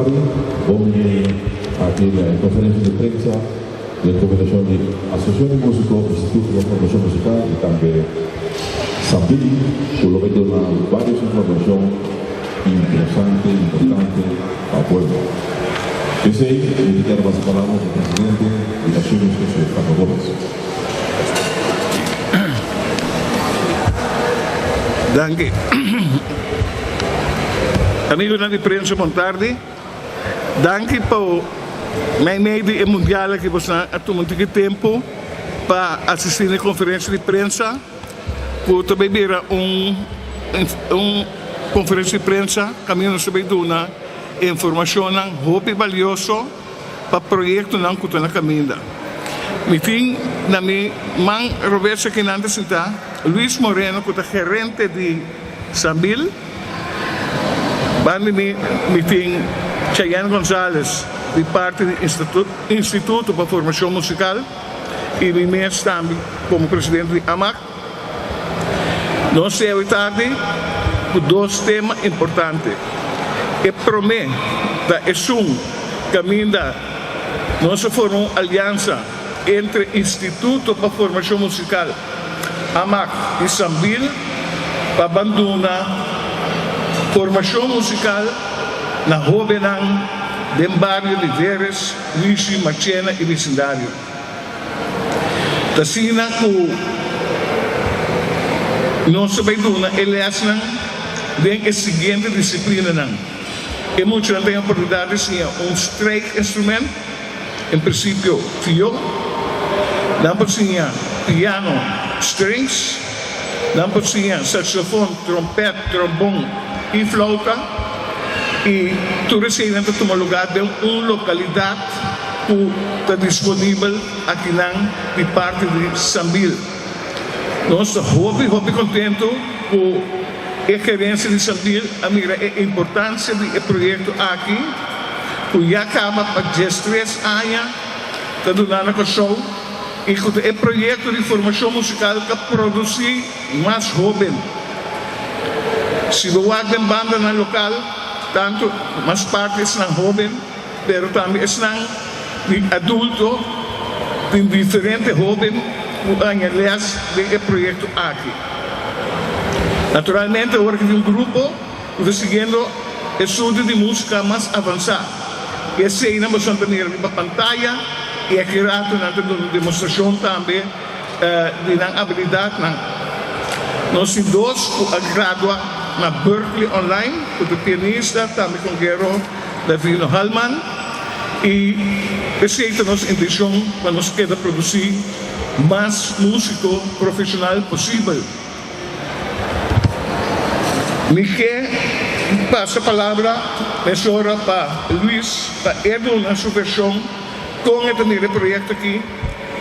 tarde, voy aquí a la conferencia de prensa de recomendación de Asociación de Músicos, Instituto de Formación Musical y también Sambil, por lo menos varias información interesante, importante para el pueblo. Ese es el que quiero pasar palabras al presidente de la Asociación de Carlos Gómez. Danke. Amigos de prensa, boa tarde. Danke por mijn media mundial que você ha tomado tempo para assistir à conferência de prensa. Por também ver conferência de prensa, caminho sobre uma informação muito valiosa para o projeto que está na caminho. Meeting na minha mãe Roberto Quinanda Sinta, Luis Moreno, que é gerente de Sambil. Bani meeting Cheyenne González, de parte do Instituto para a Formação Musical, e me mesmo também como presidente de AMAC. Nós hoje tarde por dois temas importantes. E prometo que caminho nós formamos uma aliança entre Instituto para a Formação Musical, AMAC e Sambil, para abandonar formação musical na Jovenang, do bairro de Veres, Luisi, Machena e vecindário. Tasina que nós sabemos que eles têm a seguinte disciplina. E muitos não têm a oportunidade de ser strike instrumento, em princípio, viol, não pode ser piano, strings, não pode ser saxofone, trompete, trombone e flauta, e tudo isso dentro de um lugar de uma localidade que está disponível aqui de parte de Sambil. Nós estamos muito contentos com a gerência de Sambil, a importância do projeto aqui, que já acaba para 13 anos, está dando a show, e que é projeto de formação musical que produz mais jovens. Se você banda no local, tanto mais parte são jovens, mas também são adultos, tem diferentes jovens que aliás do projeto aqui. Naturalmente, agora que tem grupo que está seguindo estudo de música mais avançado. Esse aí nós vamos ter na pantalla e aqui uma demonstração também de habilidade. Nós temos dois graduados na Berkeley Online, com o pianista, também com o Gero Davino Hallman, e essa é a nossa intenção para nós querer produzir mais músico profissional possível. Me quer passar a palavra para Luis, para ele na sua versão com este projeto aqui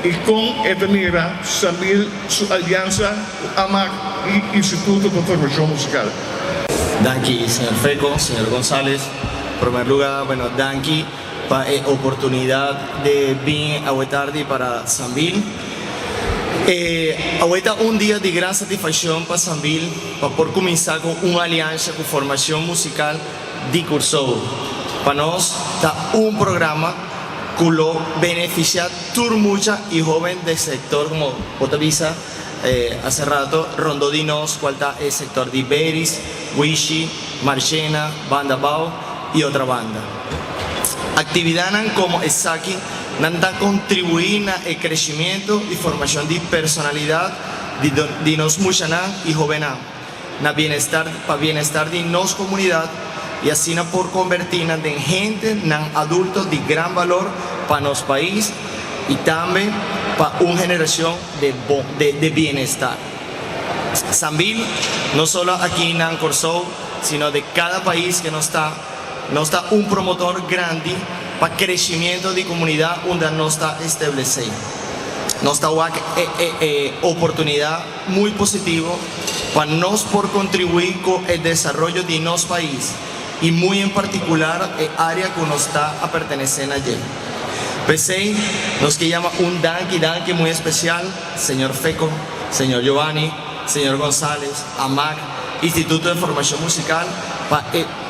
e com esta Sambil, sua aliança, AMAC y Instituto de Formación Musical. Danke, señor Feco, señor González. En primer lugar, bueno, danke para la oportunidad de venir a tarde para Sambil. Ahorita un día de gran satisfacción para Sambil, para por comenzar con una alianza con formación musical de curso. Para nosotros está un programa que lo beneficia a mucha y joven del sector como Otavisa. Hace rato Rondodinos, cual está el sector de Iberis, Wishi, Marchena, Banda Bao y otra banda. Actividades como Esaki nanda contribuir al crecimiento y formación de personalidad de nos muchaná y jovená, para bienestar de nos comunidad y así por convertirnos en gente, en adultos de gran valor para nuestro país y también para una generación de bienestar. Sambil, no solo aquí en Corso, sino de cada país que no está un promotor grande para crecimiento de comunidad donde no está establecido. Nos da una oportunidad muy positiva para nos por contribuir con el desarrollo de nuestro país y muy en particular el área que nos está a pertenecer allí. Pensé, nos que llama un danke muy especial, señor Feco, señor Giovanni, señor González, AMAC, Instituto de Formación Musical,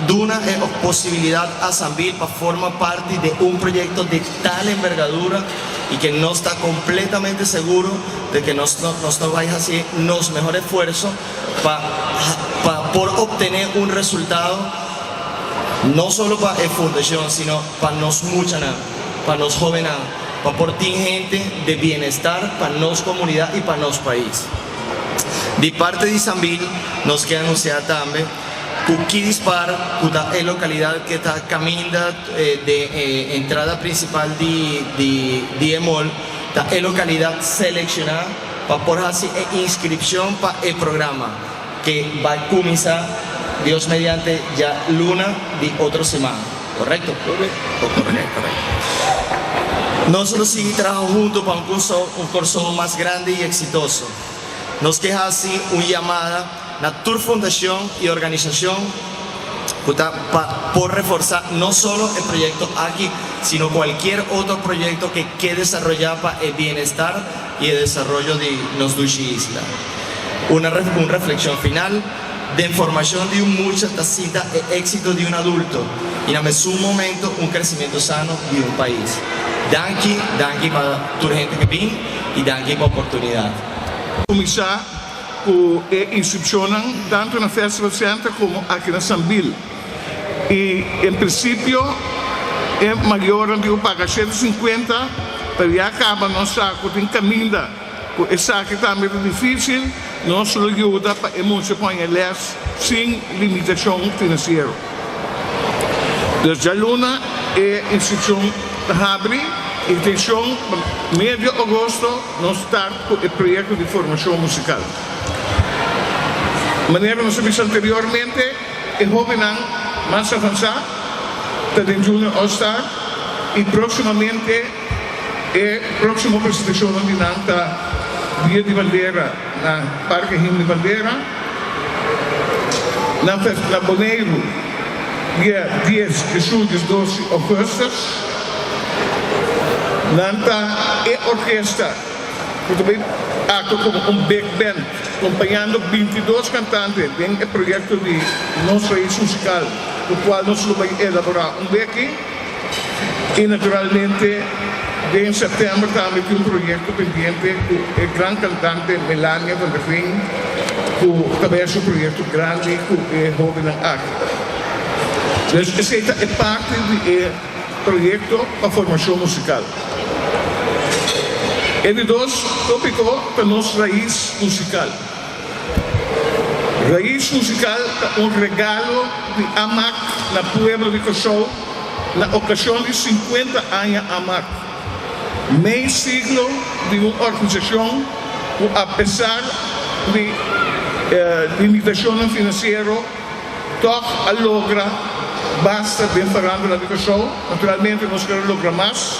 Duna posibilidad a Sambil para formar parte de un proyecto de tal envergadura y que no está completamente seguro de que nos vaya a hacer los mejores esfuerzos por obtener un resultado no solo para la fundación, sino para nos mucha, para los jóvenes, para portar gente de bienestar para nos comunidad y para nos país. De parte de Sambil, nos queda anunciar también que aquí dispara la localidad que está caminando de entrada principal de Emol, la localidad seleccionada para por hacer inscripción para el programa que va a comenzar, Dios mediante, ya luna de otra semana. ¿Correcto? Correcto. Nosotros seguimos trabajando juntos para un curso más grande y exitoso. Nos queda así una llamada a tu fundación y organización por reforzar no solo el proyecto aquí, sino cualquier otro proyecto que quede desarrollar para el bienestar y el desarrollo de los isla. Una reflexión final de información de un mucha tacita el éxito de un adulto y en su momento un crecimiento sano de un país. Danke para tu gente que viene y danke por la oportunidad. Começar com inscrições tanto na Festival Center como aqui na Sambil. E, em princípio, é maior de pagar 150 para já acabar não saco tem caminho. Essa aqui está muito difícil, nós ajuda para muito põe sem limitação financeira. Desde a luna é inscrição abre. Intenção, meio de agosto, nós estamos com o projeto de formação musical. De maneira que nós vimos anteriormente, o jovem mais avançado, está em Junior All-Star, e proximamente, a próxima apresentação de Nanta, Dia de Bandeira, na Parque Himno de Bandeira, na Boneiro, dia 10 de julho, 12 de agosto, Nanta e orquesta, que também atua como big band, acompanhando 22 cantantes em o projeto de nosso país musical, o qual nós vamos elaborar aqui. E naturalmente, em setembro também tem projeto pendente com a grande cantante Melania van der Veen, que também é um projeto grande com o jovem aqui. Então, essa é parte do projeto para a formação musical. E de dois tópicos para nossa raiz musical. Raiz musical é um regalo de AMAC na Pueblo de Cosol, na ocasião de 50 anos AMAC. Meio siglo de uma organização que, apesar de limitação financeira, toca a logra basta bem falando de Cosol. Naturalmente, nós queremos lograr mais.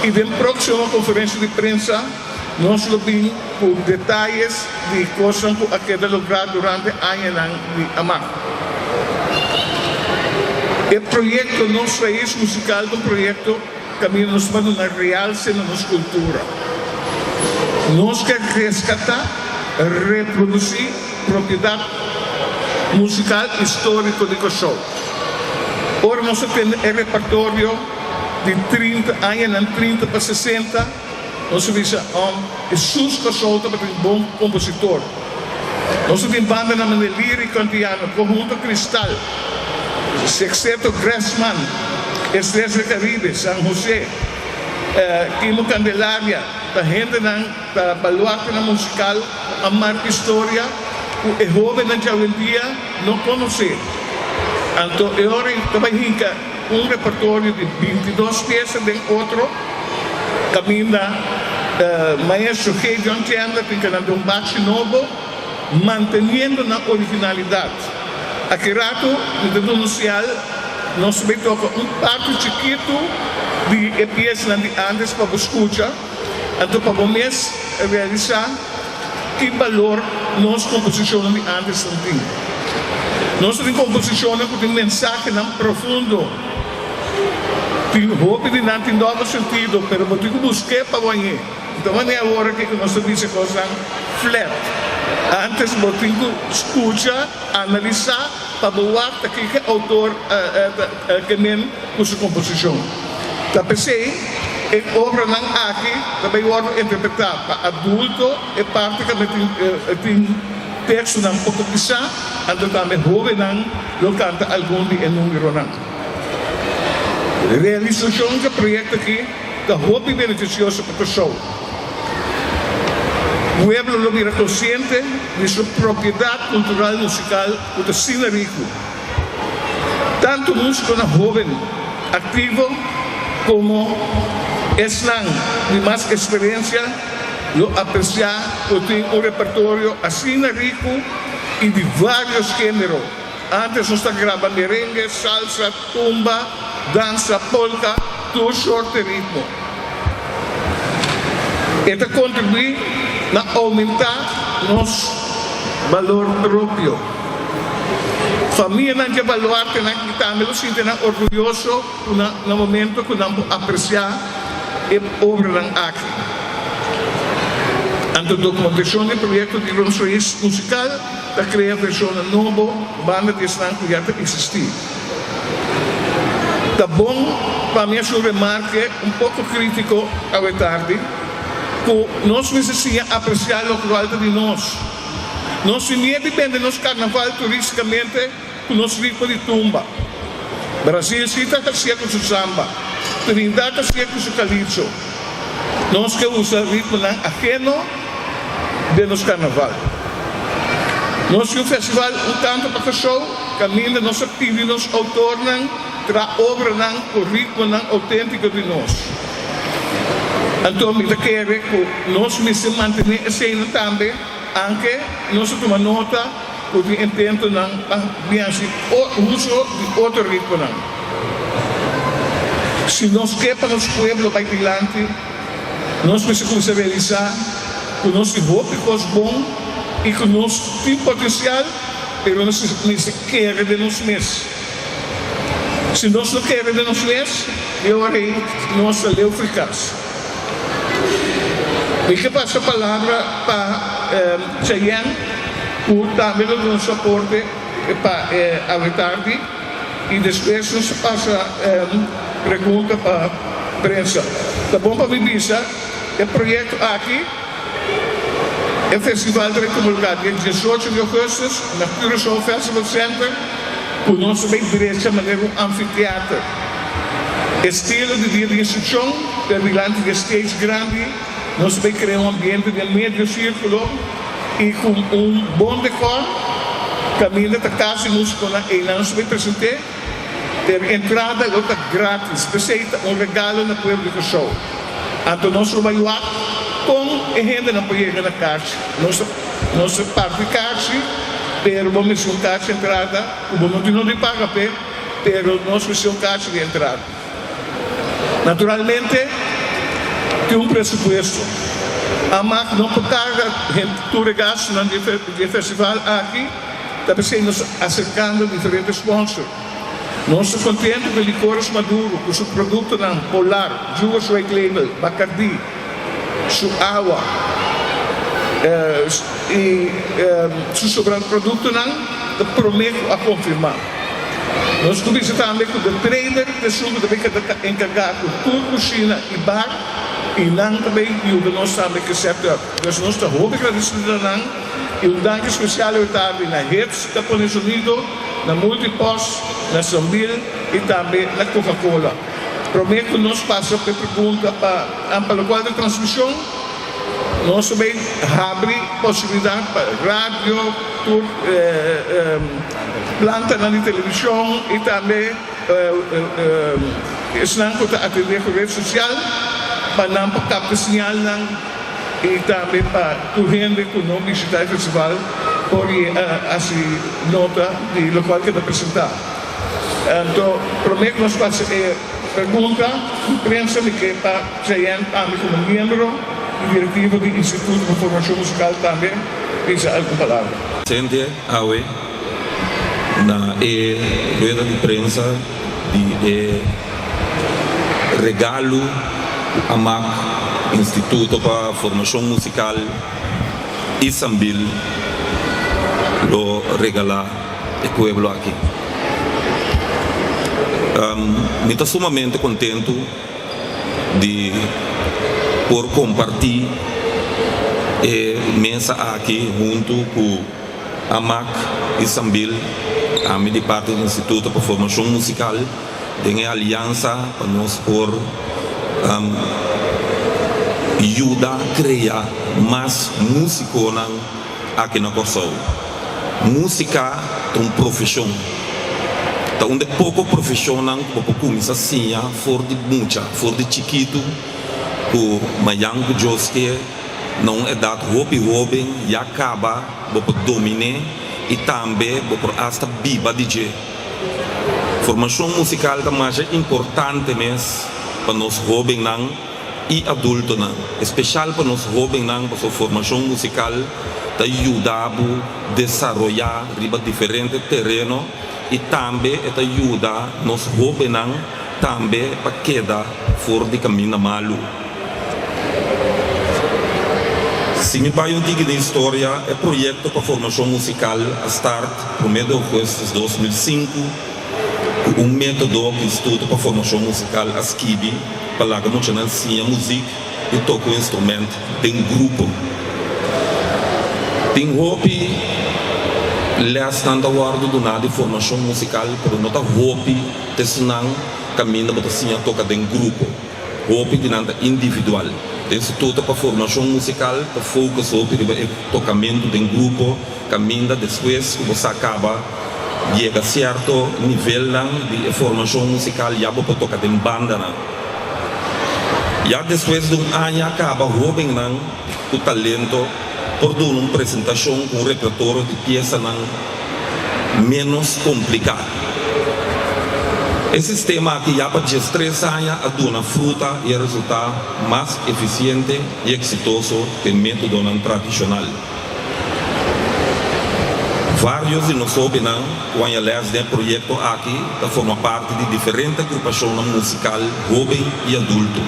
E na próxima conferência de prensa, nós vamos com detalhes de coisas que queda logrado durante anos de AMAC. O projeto Nossa Raiz Musical é um projeto que nos manda uma realce na nossa cultura. Nós queremos resgatar, reproduzir propriedade musical histórica de Cosol. Ora, nós temos o repertório de 30 anos, 30 para 60, nós vimos Jesus Cosol também um bom compositor. Nós temos banda na Maneliri Cantiano, Conjunto Cristal, Sexteto Grassman, Estrés do Caribe, San José, Timo Candelaria, a gente da baluarte na musical, a marca história, o jovem na dia não conhece. Então, agora também repertório de 22 peças de outro caminho maestro G. John Chandler que canta um baixo novo mantendo na originalidade. Aqui rato no denuncial nós também toca parte chiquito de peças de antes para escutar então para mês realizar que valor nossa composição de antes tem. Nós temos composição que tem mensagem profundo. Tem roupa de não tem novo sentido, mas eu tenho que buscar para ganhar. Então, é a hora que nós dizemos coisas flat. Antes botingo escucha, analisar, para boar que autor que men com sua composição. Da PC, é obra não aqui, também obra interpretada para adulto e parte que tem texto não português, então também jovem não canta algum de número não. Realização do projeto aqui, da hobby beneficioso para a pessoa. O pueblo lo mira consciente de sua propriedade cultural musical do Sina Rico. Tanto músico na jovem, ativo, como estão de mais experiência, lo apreciar por ter repertório assim rico e de vários gêneros. Antes nós gravando merengue, salsa, tumba, dança, polka, todo sorte de ritmo. Isso contribui a aumentar nosso valor próprio. Família não tem valor, que também se sente orgulhoso no momento que não apreciar a obra aqui. A documentação do projeto de Rons musical da criar versão nova, banda de Islam que já existia. Tá bom para mim sua remarca pouco crítico ao tarde, que nós precisamos apreciar o que alto de nós. Nós não depende do nosso carnaval turisticamente com o nosso ritmo de tumba. Brasil está com seu samba, Trindade está com seu calypso. Nós que usamos ritmo ajeno de nosso carnaval. Nós que o festival tanto para o show, caminha nossa actividade, nos autores, tra obra o ritmo autêntico de nós. Então, eu quero que nós nos mantenhamos a cena também, anche nós tomamos nota do intento de uso de outro ritmo. Se nós queremos o povo para adiante, nós precisamos realizar que nós temos coisas boas e que nós temos potencial, mas nós queremos de nós mesmos. Se nós não queremos de nós mesmos, eu harei nossa lei eficaz. E que passa a palavra para Cheyenne, por também o nosso aporte para a tarde, e depois nos passa a pergunta para a prensa. Tá bom para me dizer, o projeto aqui, o Festival de Comunidade, dia 18 de agosto, na Curaçao Festival Center, com o nosso bem direito de maneira anfiteatro. Estilo de dia de instrução, delante de stage grande, nós vamos criar ambiente de meio círculo e com bom decor, caminho da casa e música, e nós vamos apresentar ter entrada luta grátis, receita, regalo na pueblo do show. Então nós vamos lá com a gente na poeira na caixa, nossa parte de caixa, pero vamos ter caixa de entrada, o bom não de paga, pero nós vamos ter caixa de entrada. Naturalmente, tem presupuesto. A marca não paga tudo gasto no festival aqui, também se nos acercando a diferentes sponsors. Nós estamos contentes com licores Maduro, com seu produto Polar, Jugos White Label, Bacardi, sua água e seu sobrando produto prometo a confirmar. Nós começamos também com o trader de suco também que encarregado de toda cozinha e bar e também ajuda nós também que certo. Nós estamos muito agradecidos e dank especial ao tarde na Hertz, da Estados Unidos, na Multipost, na Sambil e também na Coca-Cola. Prometo que nós passamos a pergunta para o quadro de transmissão. Nós também abrimos possibilidade para rádio, planta na televisão e também estão a atender com rede social para não captar sinal e também para a gente que não visitar o festival pode assim nota de local que está apresentar. Então, prometo que nós passamos a pergunta, pensa que para Cheyenne também como membro diretivo do Instituto de Formação Musical também, diz alguma palavra. Presente hoje na rueda de prensa de regalo a MAC, Instituto para Formação Musical Isambil, lo regalar al pueblo aquí. Me está sumamente contento de por compartir mesa aqui junto com a MAC e Sambil, a minha de parte do Instituto para Formação Musical, tem a aliança para nós por ajudar a criar mais músicos aqui na Corsol. Música é uma profissão. Então, onde pouco profissional, pouco começa assim, for de muita, for de chiquito, com Mayango Joske, não é dado hobby e acaba por dominar e também por hasta biba DJ. Formação musical é mais importante mesmo para nós jovens e adultos, especial para nós jovens para a formação musical te ajuda a desenvolver riba diferentes terrenos e também te ajuda nós jovens também para quedar fora de caminho malo. Se me vai um diga de história, é projeto para formação musical a start no mês de agosto de 2005, com método que estuda para formação musical a Skibi, para lá que nós ensina música e toca o instrumento, tem grupo. Tem hobby, lestando a guarda do nada de formação musical, por não ter hobby, tessinang, caminho para assim toca em grupo, hobby de nada individual. O Instituto para Formação Musical para focar sobre o tocamento de grupo, caminha depois que você acaba chega a certo nível de formação musical já para tocar em banda. Já depois de ano acaba jovem o talento por dar uma apresentação com um repertório de peças menos complicado. Esse sistema aqui já para 3 anos a dona fruta e resultado mais eficiente e exitoso que o método tradicional. Vários de nós sabem quando eles têm projeto aqui que forma parte de diferentes agrupações musical jovem e adulto.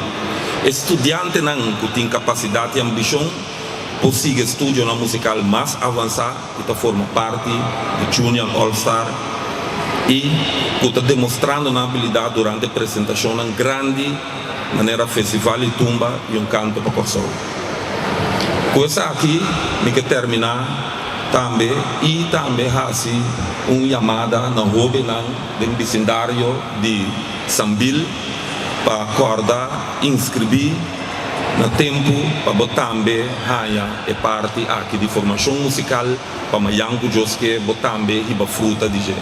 Estudante que tem capacidade e ambição consegue estudar na musical mais avançado que forma parte de Junior All Star e está demonstrando uma habilidade durante a apresentação em grande maneira festival e tumba e um canto para Corsol. Com essa aqui, me quero terminar também e também fazer uma chamada na jovem do vecindário de Sambil para acordar, inscrever no tempo para também é parte aqui de formação musical para Mayango Joske também e para fruta de gente.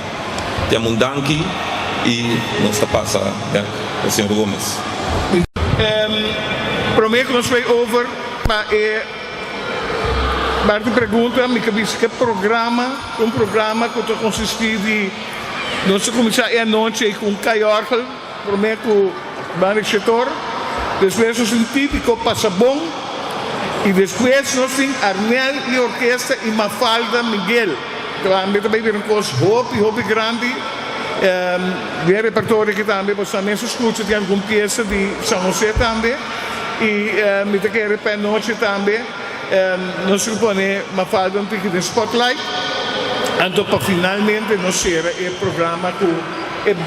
Temos um danke e nós passa o senhor Gomes. Prometo que nós vamos over para a pergunta, me cabeça que programa que consiste de nós começar a noite com Cayorkel, prometo que vai setor, depois nós temos típico passabon e depois nós temos Arnel e orquestra e Mafalda Miguel. Também tem coisa hobby grande, de repertório que também você também escuta tem alguma peça de São José também e me tem que repetir noite também nós supõe uma falta de spotlight, então para finalmente nós será o programa com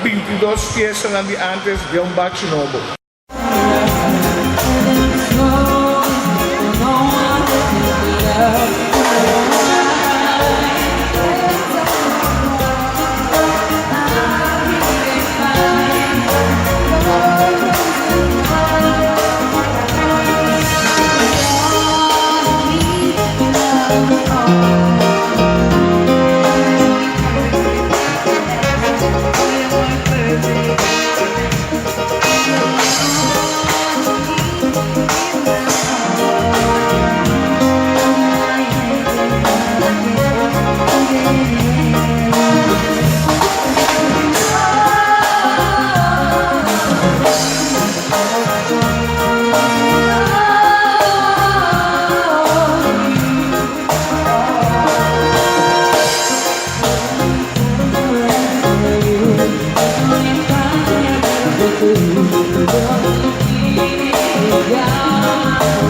22 peças antes de bate novo. Yeah.